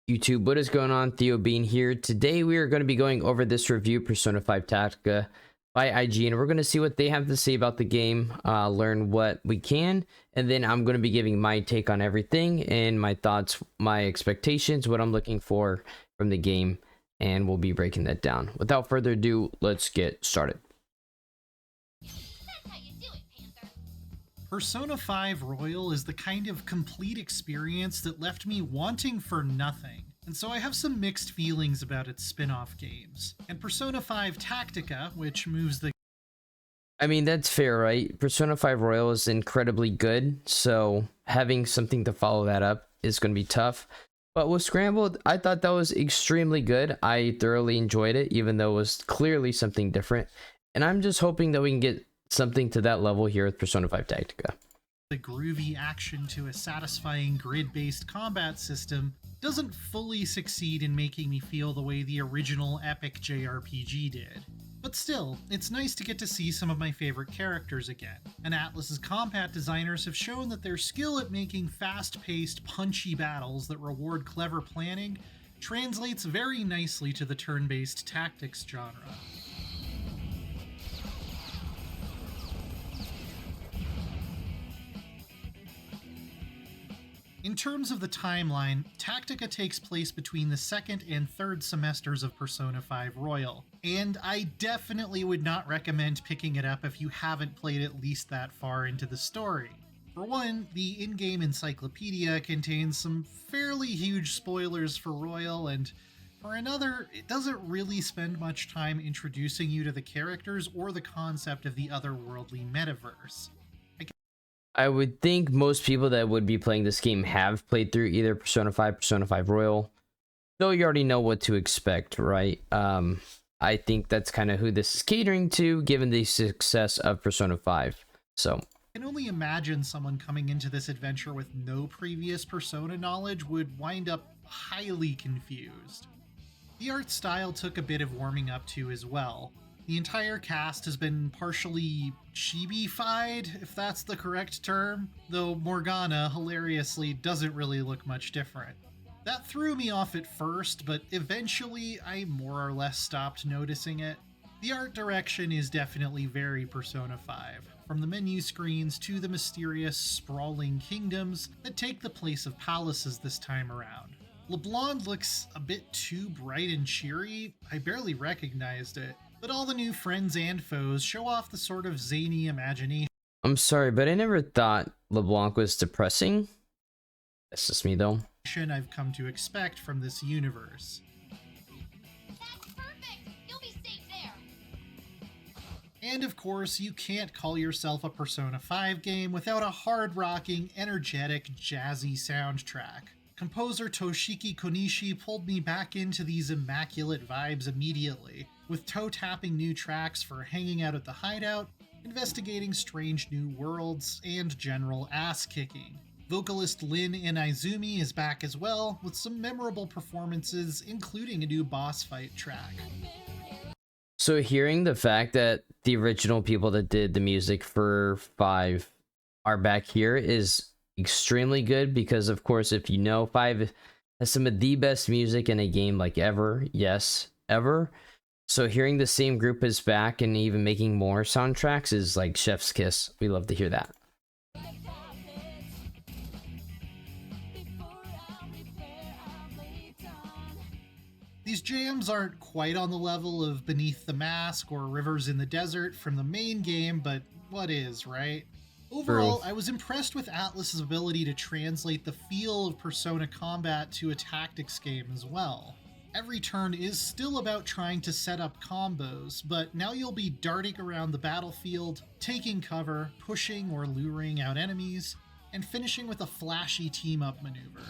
YouTube, what is going on? Theo Bean here. Today we are going to be going over this review, Persona 5 Tactica by IG, and we're going to see what they have to say about the game, learn what we can, and then I'm going to be giving my take on everything and my thoughts, my expectations, what I'm looking for from the game, and we'll be breaking that down. Without further ado, let's get started. Persona 5 Royal is the kind of complete experience that left me wanting for nothing, and so I have some mixed feelings about its spin-off games. And Persona 5 Tactica, which moves the... I mean, that's fair, right? Persona 5 Royal is incredibly good, so having something to follow that up is going to be tough. But with Scrambled, I thought that was extremely good. I thoroughly enjoyed it, even though it was clearly something different. And I'm just hoping that we can get something to that level here with Persona 5 Tactica. The groovy action to a satisfying grid-based combat system doesn't fully succeed in making me feel the way the original epic JRPG did. But still, it's nice to get to see some of my favorite characters again, and Atlus's combat designers have shown that their skill at making fast-paced, punchy battles that reward clever planning translates very nicely to the turn-based tactics genre. In terms of the timeline, Tactica takes place between the second and third semesters of Persona 5 Royal, and I definitely would not recommend picking it up if you haven't played at least that far into the story. For one, the in-game encyclopedia contains some fairly huge spoilers for Royal, and for another, it doesn't really spend much time introducing you to the characters or the concept of the otherworldly metaverse. I would think most people that would be playing this game have played through either Persona 5, Persona 5 Royal, so you already know what to expect, right? I think that's kind of who this is catering to, given the success of Persona 5. So I can only imagine someone coming into this adventure with no previous Persona knowledge would wind up highly confused. The art style took a bit of warming up to as well. The entire cast has been partially chibi-fied, if that's the correct term, though Morgana, hilariously, doesn't really look much different. That threw me off at first, but eventually I more or less stopped noticing it. The art direction is definitely very Persona 5, from the menu screens to the mysterious, sprawling kingdoms that take the place of palaces this time around. LeBlanc looks a bit too bright and cheery, I barely recognized it. But all the new friends and foes show off the sort of zany imagination. I'm sorry, but I never thought LeBlanc was depressing. That's just me, though. I've come to expect from this universe. That's perfect! You'll be safe there! And of course, you can't call yourself a Persona 5 game without a hard-rocking, energetic, jazzy soundtrack. Composer Toshiki Konishi pulled me back into these immaculate vibes immediately, with toe-tapping new tracks for hanging out at the hideout, investigating strange new worlds, and general ass-kicking. Vocalist Lin Inaizumi is back as well, with some memorable performances, including a new boss fight track. So hearing the fact that the original people that did the music for 5 are back here is extremely good, because of course, if you know, 5 has some of the best music in a game like ever. Yes, ever. So hearing the same group is back and even making more soundtracks is like chef's kiss. We love to hear that. These jams aren't quite on the level of Beneath the Mask or Rivers in the Desert from the main game, but what is, right? Overall, I was impressed with Atlus's ability to translate the feel of Persona combat to a tactics game as well. Every turn is still about trying to set up combos, but now you'll be darting around the battlefield, taking cover, pushing or luring out enemies, and finishing with a flashy team-up maneuver.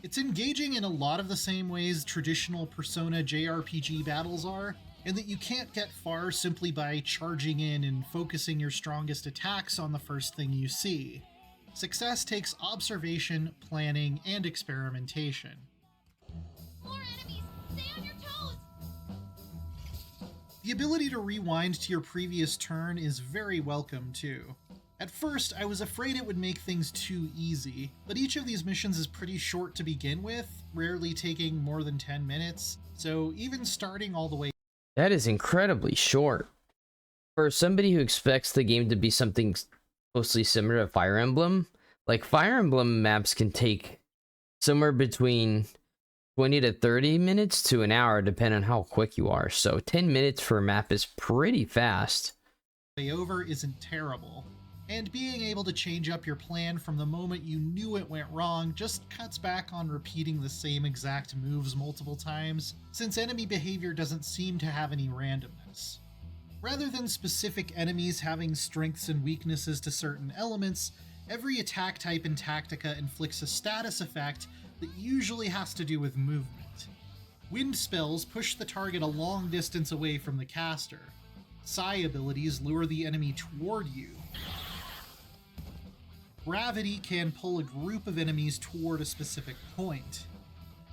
It's engaging in a lot of the same ways traditional Persona JRPG battles are, in that you can't get far simply by charging in and focusing your strongest attacks on the first thing you see. Success takes observation, planning, and experimentation. More enemies! Stay on your toes! The ability to rewind to your previous turn is very welcome too. At first, I was afraid it would make things too easy, but each of these missions is pretty short to begin with, rarely taking more than 10 minutes, so even starting all the way That is incredibly short. For somebody who expects the game to be something closely similar to Fire Emblem, like Fire Emblem maps can take somewhere between 20 to 30 minutes to an hour, depending on how quick you are. So 10 minutes for a map is pretty fast. over isn't terrible. And being able to change up your plan from the moment you knew it went wrong just cuts back on repeating the same exact moves multiple times, since enemy behavior doesn't seem to have any randomness. Rather than specific enemies having strengths and weaknesses to certain elements, every attack type in Tactica inflicts a status effect that usually has to do with movement. Wind spells push the target a long distance away from the caster. Psi abilities lure the enemy toward you. Gravity can pull a group of enemies toward a specific point.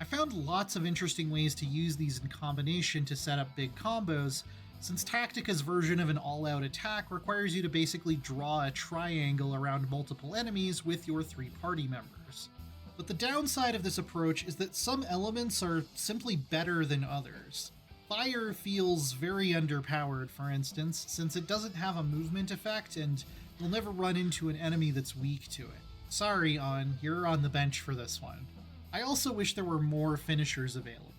I found lots of interesting ways to use these in combination to set up big combos, since Tactica's version of an all-out attack requires you to basically draw a triangle around multiple enemies with your 3 party members. But the downside of this approach is that some elements are simply better than others. Fire feels very underpowered, for instance, since it doesn't have a movement effect and you'll never run into an enemy that's weak to it. Sorry, On, you're on the bench for this one. I also wish there were more finishers available.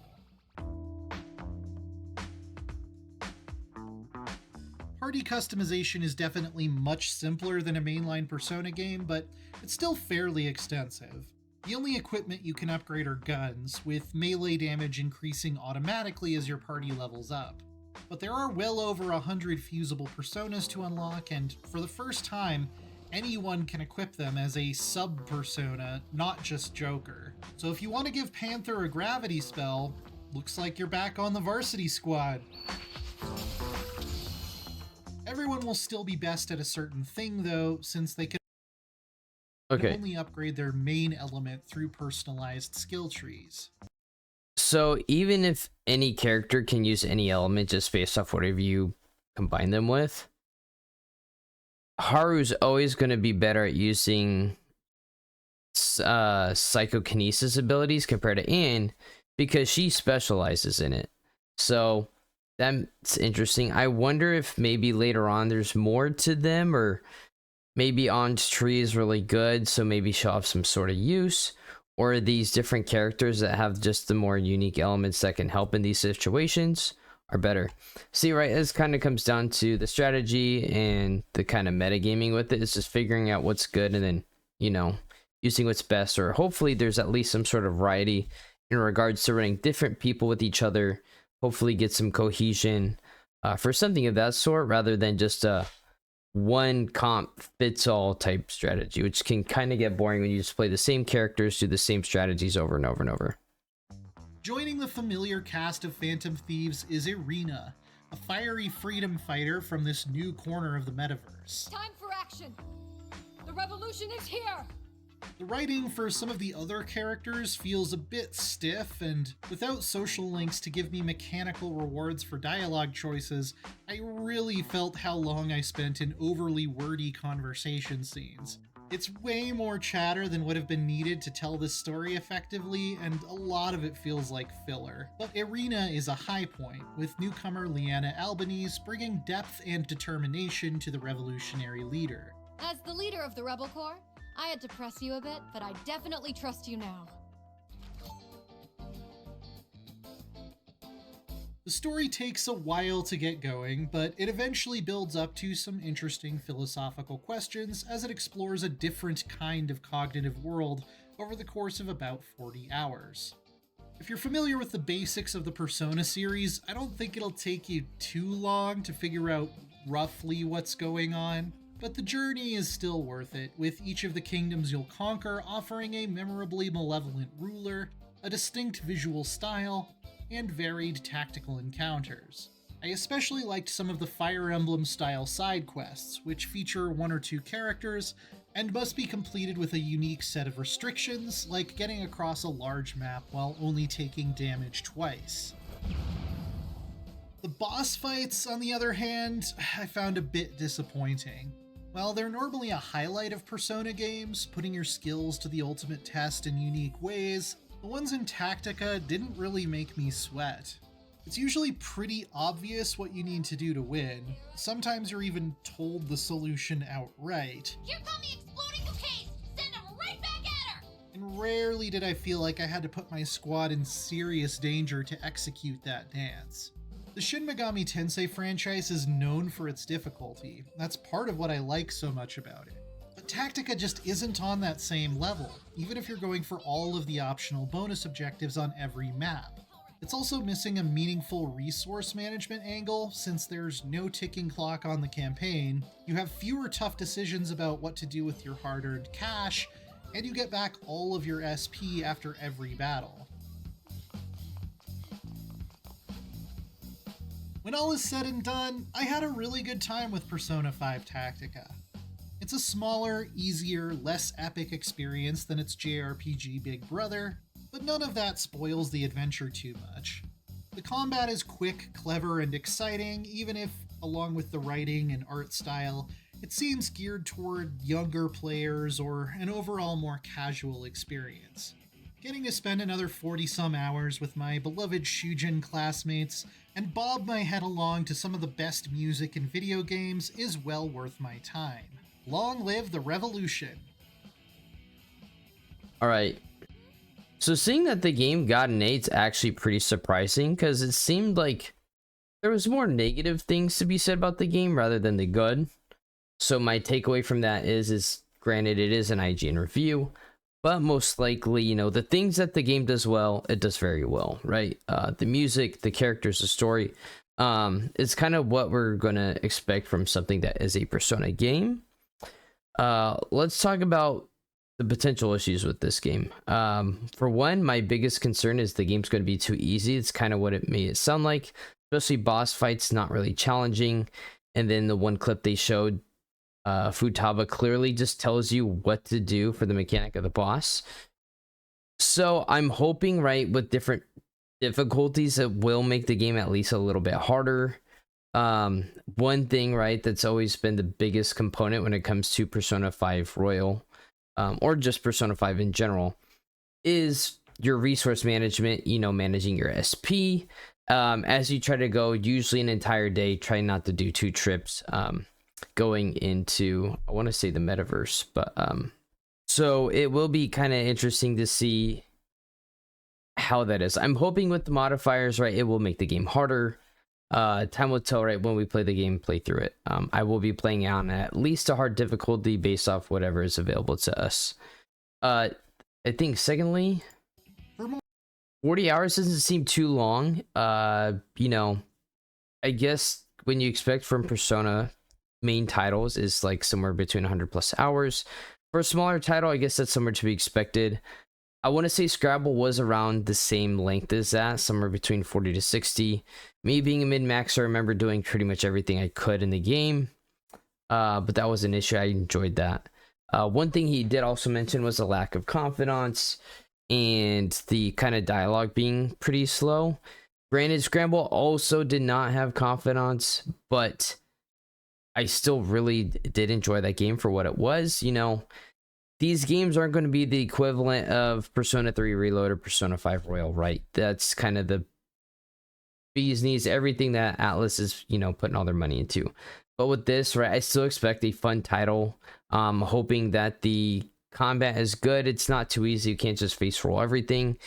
Party customization is definitely much simpler than a mainline Persona game, but it's still fairly extensive. The only equipment you can upgrade are guns, with melee damage increasing automatically as your party levels up. But there are well over 100 fusible personas to unlock, and for the first time, anyone can equip them as a sub-persona, not just Joker. So if you want to give Panther a gravity spell, looks like you're back on the varsity squad. Everyone will still be best at a certain thing though, since they can only upgrade their main element through personalized skill trees. So even if any character can use any element just based off whatever you combine them with, Haru's always going to be better at using psychokinesis abilities compared to Anne because she specializes in it. So that's interesting. I wonder if maybe later on there's more to them, or maybe Anne's tree is really good, so maybe she'll have some sort of use. Or these different characters that have just the more unique elements that can help in these situations are better. See, right, this kind of comes down to the strategy and the kind of metagaming with it. It's just figuring out what's good and then, you know, using what's best. Or hopefully there's at least some sort of variety in regards to running different people with each other. Hopefully get some cohesion for something of that sort, rather than just a one comp fits all type strategy, which can kind of get boring when you just play the same characters, do the same strategies over and over and over. Joining the familiar cast of Phantom Thieves is Irina, a fiery freedom fighter from this new corner of the metaverse. Time for action! The revolution is here! The writing for some of the other characters feels a bit stiff, and without social links to give me mechanical rewards for dialogue choices, I really felt how long I spent in overly wordy conversation scenes. It's way more chatter than would have been needed to tell this story effectively, and a lot of it feels like filler. But Irina is a high point, with newcomer Leanna Albanese bringing depth and determination to the revolutionary leader. As the leader of the Rebel Corps, I had to press you a bit, but I definitely trust you now. The story takes a while to get going, but it eventually builds up to some interesting philosophical questions as it explores a different kind of cognitive world over the course of about 40 hours. If you're familiar with the basics of the Persona series, I don't think it'll take you too long to figure out roughly what's going on. But the journey is still worth it, with each of the kingdoms you'll conquer offering a memorably malevolent ruler, a distinct visual style, and varied tactical encounters. I especially liked some of the Fire Emblem style side quests, which feature 1 or 2 characters and must be completed with a unique set of restrictions, like getting across a large map while only taking damage twice. The boss fights, on the other hand, I found a bit disappointing. While they're normally a highlight of Persona games, putting your skills to the ultimate test in unique ways, the ones in Tactica didn't really make me sweat. It's usually pretty obvious what you need to do to win. Sometimes you're even told the solution outright. Here come the exploding bouquets! Send them right back at her! And rarely did I feel like I had to put my squad in serious danger to execute that dance. The Shin Megami Tensei franchise is known for its difficulty. That's part of what I like so much about it. But Tactica just isn't on that same level, even if you're going for all of the optional bonus objectives on every map. It's also missing a meaningful resource management angle, since there's no ticking clock on the campaign, you have fewer tough decisions about what to do with your hard-earned cash, and you get back all of your SP after every battle. When all is said and done, I had a really good time with Persona 5 Tactica. It's a smaller, easier, less epic experience than its JRPG big brother, but none of that spoils the adventure too much. The combat is quick, clever, and exciting, even if, along with the writing and art style, it seems geared toward younger players or an overall more casual experience. Getting to spend another 40-some hours with my beloved Shujin classmates and bob my head along to some of the best music in video games is well worth my time. Long live the revolution! Alright. So seeing that the game got an 8's actually pretty surprising, because it seemed like there was more negative things to be said about the game rather than the good. So my takeaway from that is granted it is an IGN review, but most likely, you know, the things that the game does well, it does very well, right? The music, the characters, the story, it's kind of what we're gonna expect from something that is a Persona game. Let's talk about the potential issues with this game. For one, my biggest concern is the game's going to be too easy. It's kind of what it made it sound like, especially boss fights, not really challenging. And then the one clip they showed, Futaba clearly just tells you what to do for the mechanic of the boss. So I'm hoping, right, with different difficulties, it will make the game at least a little bit harder. One thing, right, that's always been the biggest component when it comes to Persona 5 Royal, or just Persona 5 in general, is your resource management, you know, managing your SP. As you try to go, usually an entire day, try not to do 2 trips, going into, I want to say the metaverse, but so it will be kind of interesting to see how that is. I'm hoping with the modifiers, right, it will make the game harder. Time will tell, right, when we play the game, play through it. I will be playing on at least a hard difficulty based off whatever is available to us. I think secondly, 40 hours doesn't seem too long. You know, I guess when you expect from Persona main titles is like somewhere between 100 plus hours. For a smaller title, I guess that's somewhere to be expected. I want to say Scrabble was around the same length as that, somewhere between 40 to 60. Me being a min-maxer, I remember doing pretty much everything I could in the game. But that was an issue. I enjoyed that. One thing he did also mention was a lack of confidence and the kind of dialogue being pretty slow. Granted, Scramble also did not have confidence, but I still really did enjoy that game for what it was. You know, these games aren't going to be the equivalent of Persona 3 Reload or Persona 5 Royal, right? That's kind of the bee's knees, everything that Atlas is, you know, putting all their money into. But with this, right, I still expect a fun title. Hoping that the combat is good. It's not too easy. You can't just face roll everything.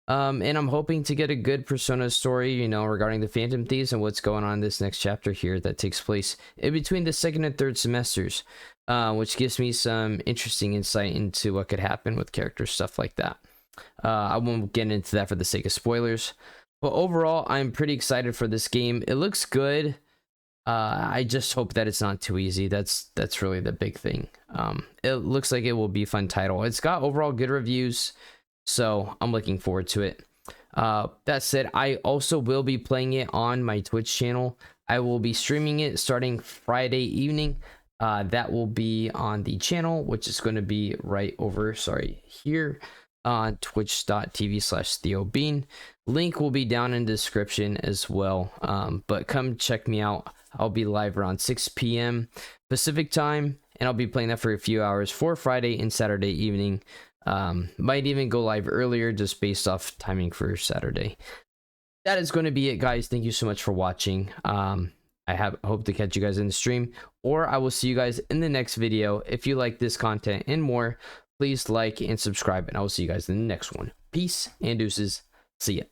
And I'm hoping to get a good Persona story, you know, regarding the Phantom Thieves and what's going on in this next chapter here that takes place in between the second and third semesters, which gives me some interesting insight into what could happen with characters, stuff like that. I won't get into that for the sake of spoilers, but overall, I'm pretty excited for this game. It looks good. I just hope that it's not too easy. That's really the big thing. It looks like it will be a fun title. It's got overall good reviews, so I'm looking forward to it. That said, I also will be playing it on my Twitch channel. I will be streaming it starting Friday evening. That will be on the channel, which is going to be right over, here on twitch.tv/TheoBean. Link will be down in the description as well. But come check me out. I'll be live around 6 p.m. Pacific time, and I'll be playing that for a few hours for Friday and Saturday evening. Might even go live earlier just based off timing for Saturday. That is going to be it, guys. Thank you so much for watching. I hope to catch you guys in the stream, or I will see you guys in the next video. If you like this content and more, please like and subscribe, and I will see you guys in the next one. Peace and deuces. See ya.